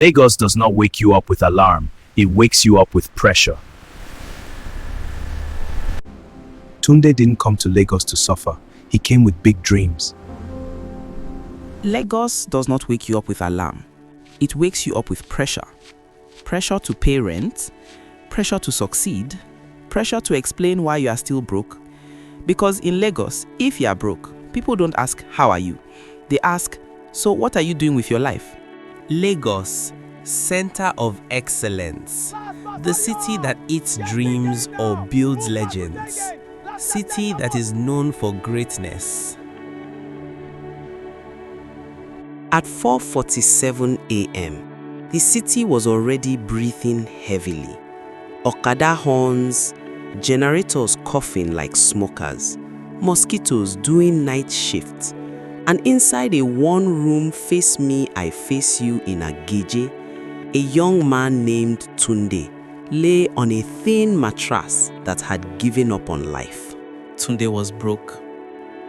Lagos does not wake you up with alarm, it wakes you up with pressure. Tunde didn't come to Lagos to suffer, he came with big dreams. Lagos does not wake you up with alarm. It wakes you up with pressure. Pressure to pay rent, pressure to succeed, pressure to explain why you are still broke. Because in Lagos, if you are broke, people don't ask, "How are you?" They ask, "So what are you doing with your life?" Lagos, center of excellence. The city that eats dreams or builds legends. City that is known for greatness. At 4:47 a.m., the city was already breathing heavily. Okada horns, generators coughing like smokers, mosquitoes doing night shifts, and inside a one-room face me, I face you in Ageje, a young man named Tunde lay on a thin mattress that had given up on life. Tunde was broke.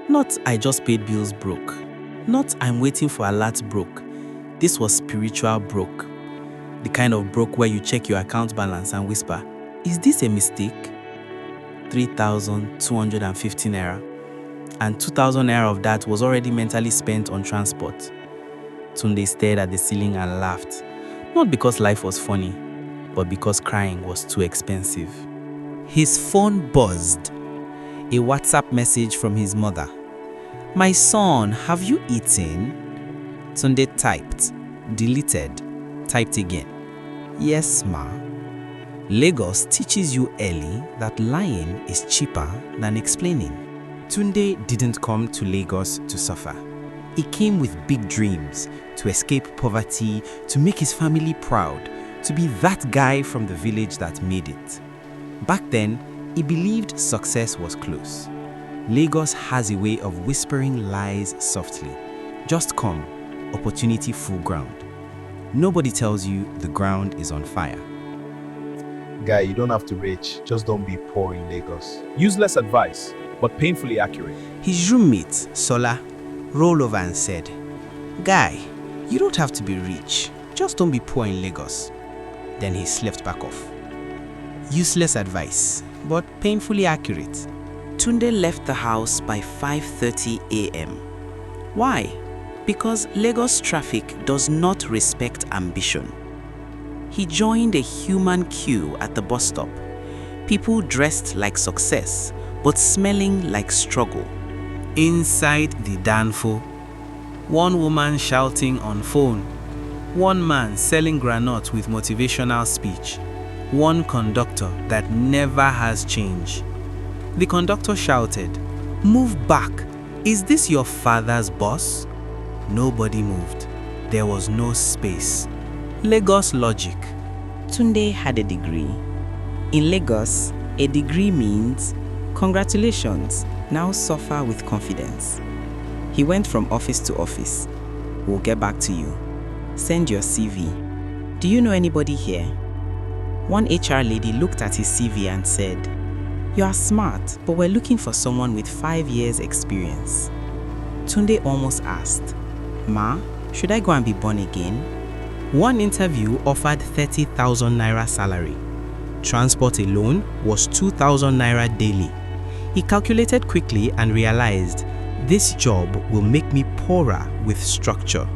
Not "I just paid bills" broke. Not "I'm waiting for alert" broke. This was spiritual broke. The kind of broke where you check your account balance and whisper, "Is this a mistake?" 3,250 naira. And 2,000 naira of that was already mentally spent on transport. Tunde stared at the ceiling and laughed. Not because life was funny, but because crying was too expensive. His phone buzzed. A WhatsApp message from his mother. "My son, have you eaten?" Tunde typed, deleted, typed again. "Yes, ma." Lagos teaches you early that lying is cheaper than explaining. Tunde didn't come to Lagos to suffer. He came with big dreams, to escape poverty, to make his family proud, to be that guy from the village that made it. Back then, he believed success was close. Lagos has a way of whispering lies softly. Just come, opportunity full ground. Nobody tells you the ground is on fire. Guy, you don't have to rage, just don't be poor in Lagos. Useless advice, but painfully accurate. His roommate, Sola, rolled over and said, "Guy, you don't have to be rich, just don't be poor in Lagos." Then he slept back off. Useless advice, but painfully accurate. Tunde left the house by 5:30 a.m. Why? Because Lagos traffic does not respect ambition. He joined a human queue at the bus stop. People dressed like success, but smelling like struggle. Inside the danfo, one woman shouting on phone, one man selling granite with motivational speech, one conductor that never has change. The conductor shouted, "Move back! Is this your father's bus?" Nobody moved. There was no space. Lagos logic. Tunde had a degree. In Lagos, a degree means, "Congratulations, now suffer with confidence." He went from office to office. "We'll get back to you. Send your CV. Do you know anybody here?" One HR lady looked at his CV and said, "You are smart, but we're looking for someone with 5 years experience." Tunde almost asked, "Ma, should I go and be born again?" One interview offered 30,000 naira salary. Transport alone was 2,000 naira daily. He calculated quickly and realized this job will make me poorer with structure.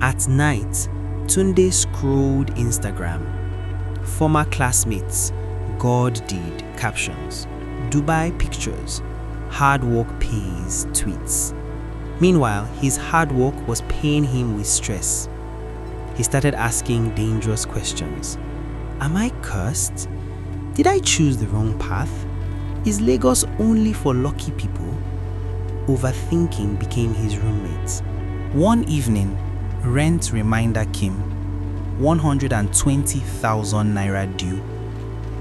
At night, Tunde scrolled Instagram. Former classmates, God did captions, Dubai pictures, hard work pays tweets. Meanwhile, his hard work was paying him with stress. He started asking dangerous questions. Am I cursed? Did I choose the wrong path? Is Lagos only for lucky people? Overthinking became his roommate. One evening, rent reminder came. 120,000 naira due.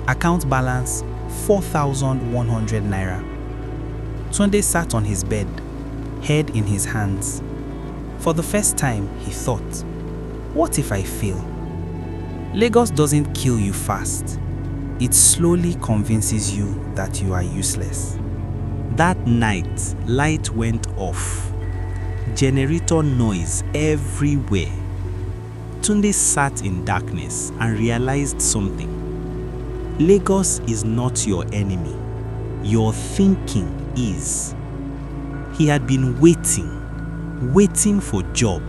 Account balance 4,100 naira. Tunde sat on his bed, head in his hands. For the first time, he thought, what if I fail? Lagos doesn't kill you fast. It slowly convinces you that you are useless. That night, light went off. Generator noise everywhere. Tunde sat in darkness and realized something. Lagos is not your enemy. Your thinking is. He had been waiting for job,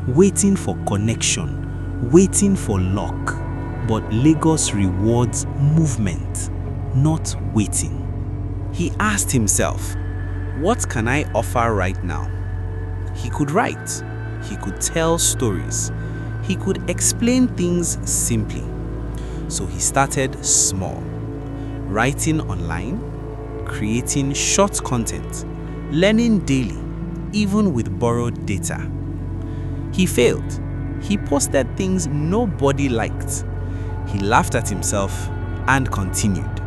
waiting for connection, waiting for luck. But Lagos rewards movement, not waiting. He asked himself, what can I offer right now? He could write, he could tell stories, he could explain things simply. So he started small, writing online, creating short content, learning daily, even with borrowed data. He failed. He posted things nobody liked. He laughed at himself and continued.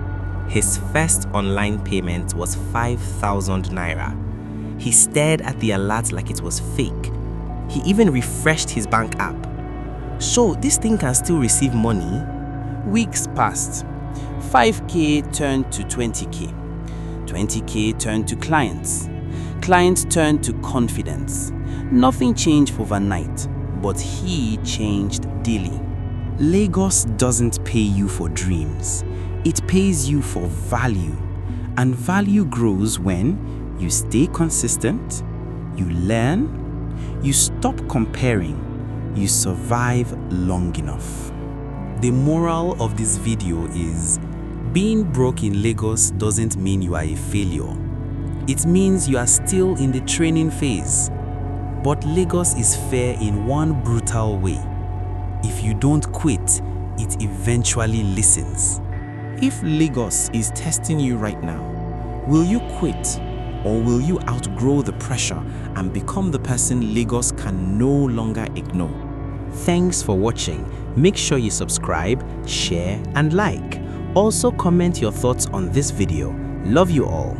His first online payment was 5,000 naira. He stared at the alert like it was fake. He even refreshed his bank app. So this thing can still receive money? Weeks passed. 5K turned to 20K. 20K turned to clients. Clients turned to confidence. Nothing changed overnight, but he changed daily. Lagos doesn't pay you for dreams. It pays you for value. And value grows when you stay consistent, you learn, you stop comparing, you survive long enough. The moral of this video is, being broke in Lagos doesn't mean you are a failure. It means you are still in the training phase. But Lagos is fair in one brutal way. If you don't quit, it eventually listens. If Lagos is testing you right now, will you quit, or will you outgrow the pressure and become the person Lagos can no longer ignore? Thanks for watching. Make sure you subscribe, share, and like. Also comment your thoughts on this video. Love you all.